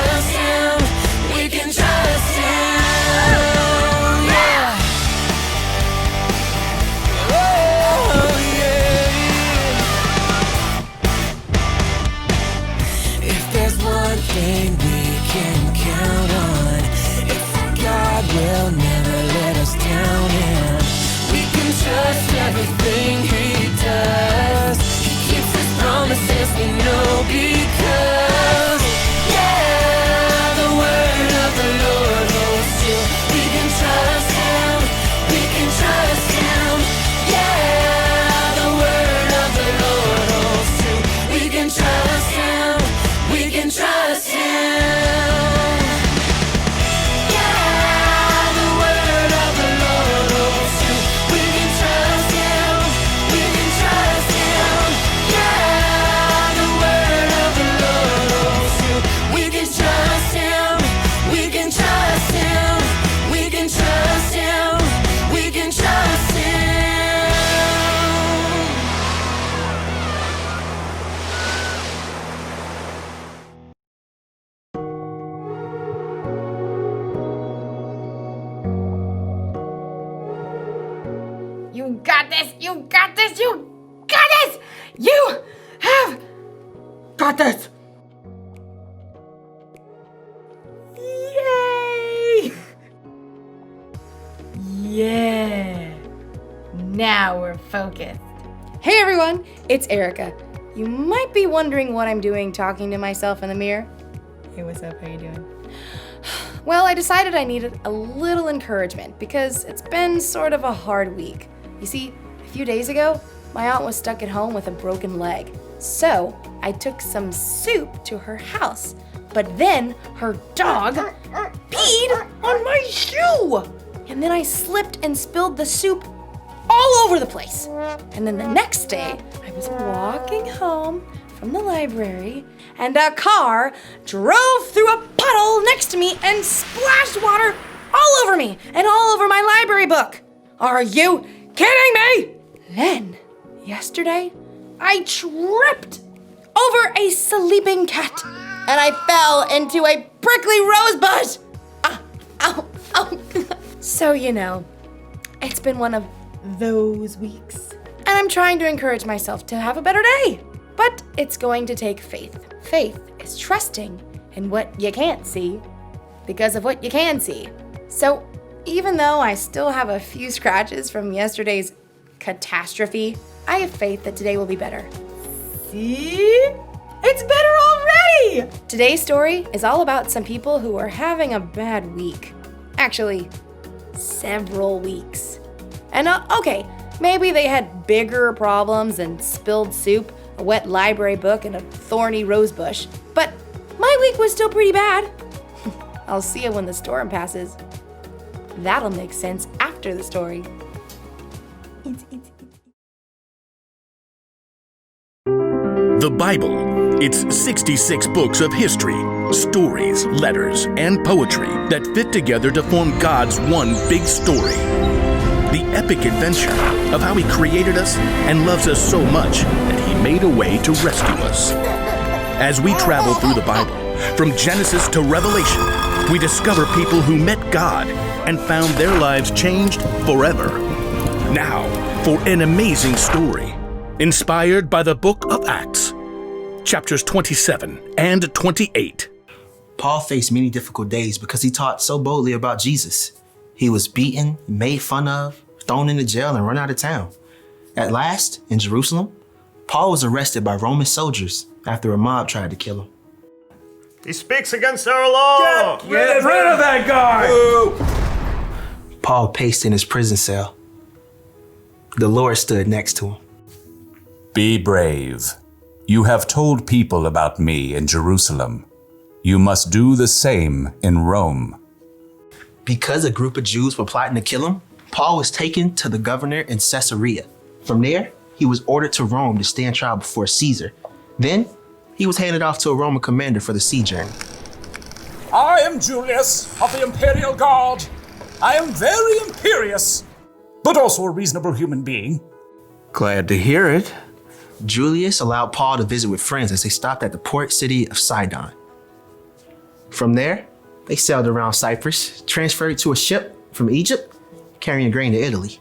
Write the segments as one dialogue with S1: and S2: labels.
S1: trust him. We can trust him. Yeah. Oh, yeah. If there's one thing we can count on, it's God will never let us down, and we can trust everything he does. He keeps his promises, we know, because yeah, the word of the Lord holds true. We can trust him, we can trust him. Yeah, the word of the Lord holds true. We can trust him, we can trust him.
S2: You got this! You got this! You got this! You have got this! Yay! Yeah! Now we're focused.
S3: Hey everyone, it's Erica. You might be wondering what I'm doing talking to myself in the mirror.
S2: Hey, what's up? How you doing?
S3: Well, I decided I needed a little encouragement because it's been sort of a hard week. You see, a few days ago, my aunt was stuck at home with a broken leg. So I took some soup to her house, but then her dog peed on my shoe. And then I slipped and spilled the soup all over the place. And then the next day, I was walking home from the library and a car drove through a puddle next to me and splashed water all over me and all over my library book. Are you kidding me? Then, yesterday, I tripped over a sleeping cat and I fell into a prickly rose bush. Ow. So, it's been one of those weeks. And I'm trying to encourage myself to have a better day. But it's going to take faith. Faith is trusting in what you can't see because of what you can see. So even though I still have a few scratches from yesterday's catastrophe, I have faith that today will be better.
S2: See? It's better already!
S3: Today's story is all about some people who are having a bad week. Actually, several weeks. And okay, maybe they had bigger problems than spilled soup, a wet library book, and a thorny rose bush. But my week was still pretty bad. I'll see you when the storm passes. That'll make sense after the story.
S4: The Bible. It's 66 books of history, stories, letters, and poetry that fit together to form God's one big story. The epic adventure of how He created us and loves us so much that He made a way to rescue us. As we travel through the Bible, from Genesis to Revelation, we discover people who met God and found their lives changed forever. Now, for an amazing story, inspired by the book of Acts, chapters 27 and 28.
S5: Paul faced many difficult days because he taught so boldly about Jesus. He was beaten, made fun of, thrown into jail, and run out of town. At last, in Jerusalem, Paul was arrested by Roman soldiers after a mob tried to kill him.
S6: He speaks against our law!
S7: Get rid of that guy!
S5: Paul paced in his prison cell. The Lord stood next to him.
S8: Be brave. You have told people about me in Jerusalem. You must do the same in Rome.
S5: Because a group of Jews were plotting to kill him, Paul was taken to the governor in Caesarea. From there, he was ordered to Rome to stand trial before Caesar. Then, he was handed off to a Roman commander for the sea journey.
S9: I am Julius of the Imperial Guard. I am very imperious, but also a reasonable human being.
S5: Glad to hear it. Julius allowed Paul to visit with friends as they stopped at the port city of Sidon. From there, they sailed around Cyprus, transferred to a ship from Egypt, carrying grain to Italy.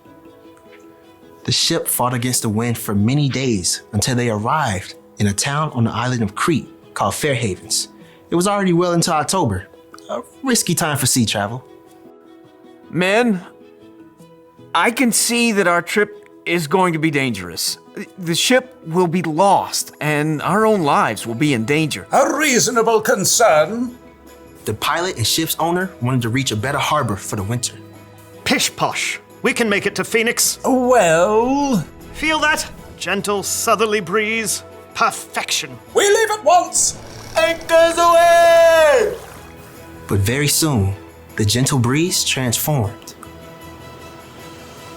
S5: The ship fought against the wind for many days until they arrived in a town on the island of Crete called Fair Havens. It was already well into October, a risky time for sea travel.
S10: Men, I can see that our trip is going to be dangerous. The ship will be lost, and our own lives will be in danger.
S9: A reasonable concern.
S5: The pilot and ship's owner wanted to reach a better harbor for the winter.
S6: Pish posh. We can make it to Phoenix.
S9: Well,
S6: Feel that? Gentle southerly breeze. Perfection.
S9: we leave at once.
S10: Anchors away!
S5: But very soon, the gentle breeze transformed.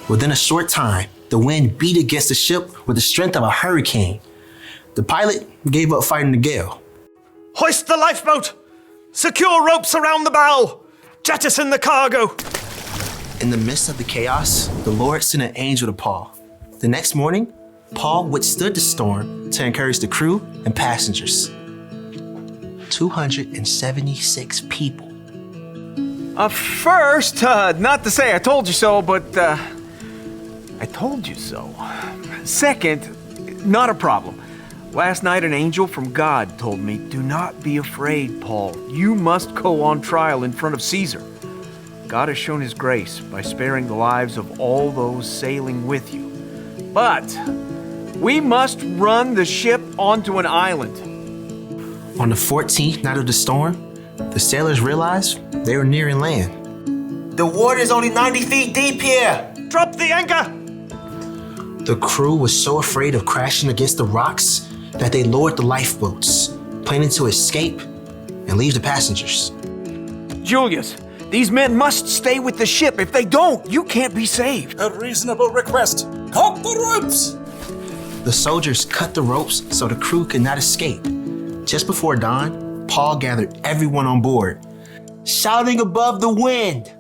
S5: Within a short time, the wind beat against the ship with the strength of a hurricane. The pilot gave up fighting the gale.
S6: Hoist the lifeboat. Secure ropes around the bow. Jettison the cargo.
S5: In the midst of the chaos, the Lord sent an angel to Paul. The next morning, Paul withstood the storm to encourage the crew and passengers. 276 people.
S10: First, not to say I told you so, but I told you so. Second, not a problem. Last night, an angel from God told me, "Do not be afraid, Paul. You must go on trial in front of Caesar. God has shown his grace by sparing the lives of all those sailing with you. But we must run the ship onto an island."
S5: On the 14th night of the storm, the sailors realized they were nearing land.
S10: The water's only 90 feet deep here.
S6: Drop the anchor.
S5: The crew was so afraid of crashing against the rocks that they lowered the lifeboats, planning to escape and leave the passengers.
S10: Julius, these men must stay with the ship. If they don't, you can't be saved.
S9: A reasonable request. Cut the ropes.
S5: The soldiers cut the ropes so the crew could not escape. Just before dawn, Paul gathered everyone on board, shouting above the wind.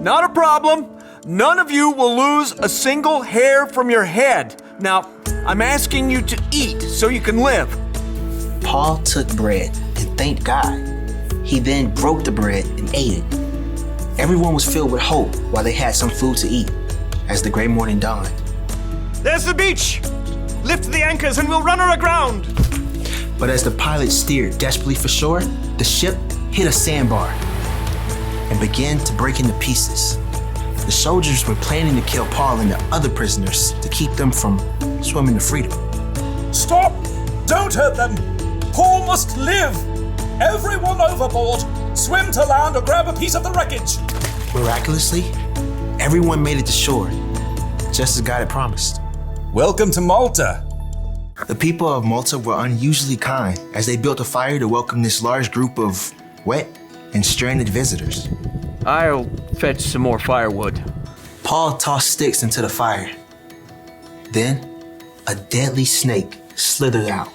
S10: Not a problem. None of you will lose a single hair from your head. Now, I'm asking you to eat so you can live.
S5: Paul took bread and thanked God. He then broke the bread and ate it. Everyone was filled with hope while they had some food to eat as the gray morning dawned.
S6: There's the beach. Lift the anchors and we'll run her aground.
S5: But as the pilot steered desperately for shore, the ship hit a sandbar and began to break into pieces. The soldiers were planning to kill Paul and the other prisoners to keep them from swimming to freedom.
S9: Stop! Don't hurt them. Paul must live. Everyone overboard. Swim to land or grab a piece of the wreckage.
S5: Miraculously, everyone made it to shore, just as God had promised.
S8: Welcome to Malta.
S5: The people of Malta were unusually kind as they built a fire to welcome this large group of wet and stranded visitors.
S10: I'll fetch some more firewood.
S5: Paul tossed sticks into the fire. Then, a deadly snake slithered out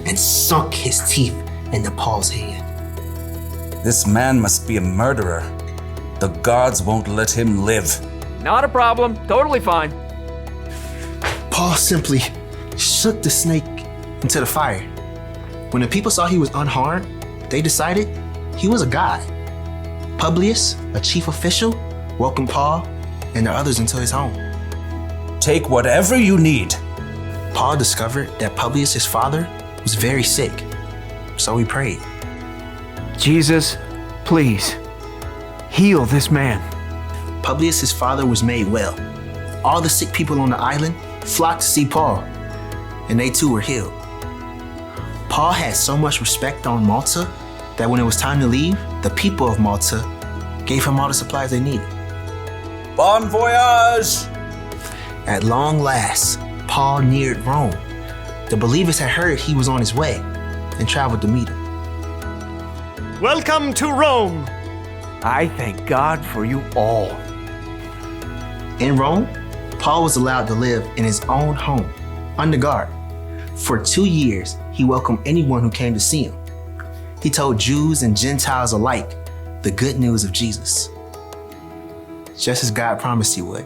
S5: and sunk his teeth into Paul's hand.
S8: This man must be a murderer. The gods won't let him live.
S10: Not a problem. Totally fine.
S5: Paul simply shook the snake into the fire. When the people saw he was unharmed, they decided he was a god. Publius, a chief official, welcomed Paul and the others into his home.
S8: Take whatever you need.
S5: Paul discovered that Publius, his father, was very sick, so he prayed.
S10: Jesus, please, heal this man.
S5: Publius, his father, was made well. All the sick people on the island flocked to see Paul, and they too were healed. Paul had so much respect on Malta that when it was time to leave, the people of Malta gave him all the supplies they needed.
S8: Bon voyage!
S5: At long last, Paul neared Rome. The believers had heard he was on his way and traveled to meet him.
S6: Welcome to Rome.
S10: I thank God for you all.
S5: In Rome, Paul was allowed to live in his own home, under guard. For 2 years, he welcomed anyone who came to see him. He told Jews and Gentiles alike the good news of Jesus, just as God promised he would.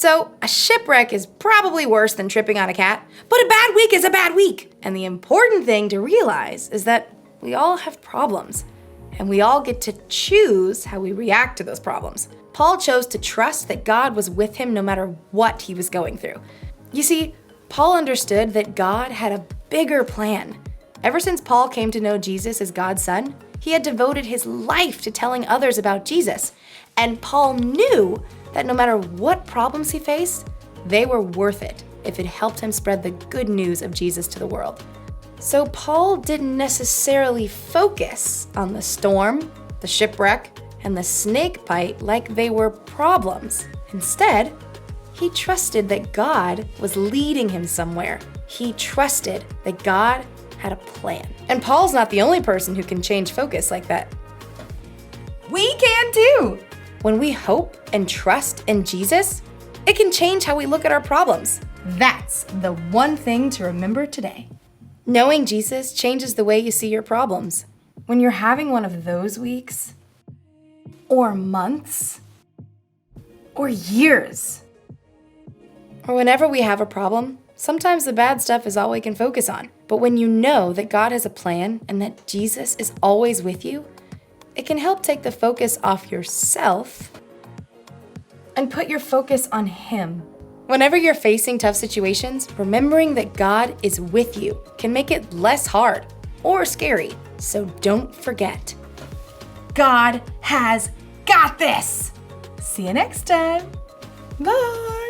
S3: So, a shipwreck is probably worse than tripping on a cat, but a bad week is a bad week. And the important thing to realize is that we all have problems, and we all get to choose how we react to those problems. Paul chose to trust that God was with him no matter what he was going through. You see, Paul understood that God had a bigger plan. Ever since Paul came to know Jesus as God's son, he had devoted his life to telling others about Jesus. And Paul knew that no matter what problems he faced, they were worth it if it helped him spread the good news of Jesus to the world. So Paul didn't necessarily focus on the storm, the shipwreck, and the snake bite like they were problems. Instead, he trusted that God was leading him somewhere. He trusted that God had a plan. And Paul's not the only person who can change focus like that. We can too! When we hope and trust in Jesus, it can change how we look at our problems. That's the one thing to remember today. Knowing Jesus changes the way you see your problems. When you're having one of those weeks, or months, or years, or whenever we have a problem, sometimes the bad stuff is all we can focus on. But when you know that God has a plan and that Jesus is always with you, it can help take the focus off yourself and put your focus on Him. Whenever you're facing tough situations, remembering that God is with you can make it less hard or scary. So don't forget, God has got this. See you next time. Bye.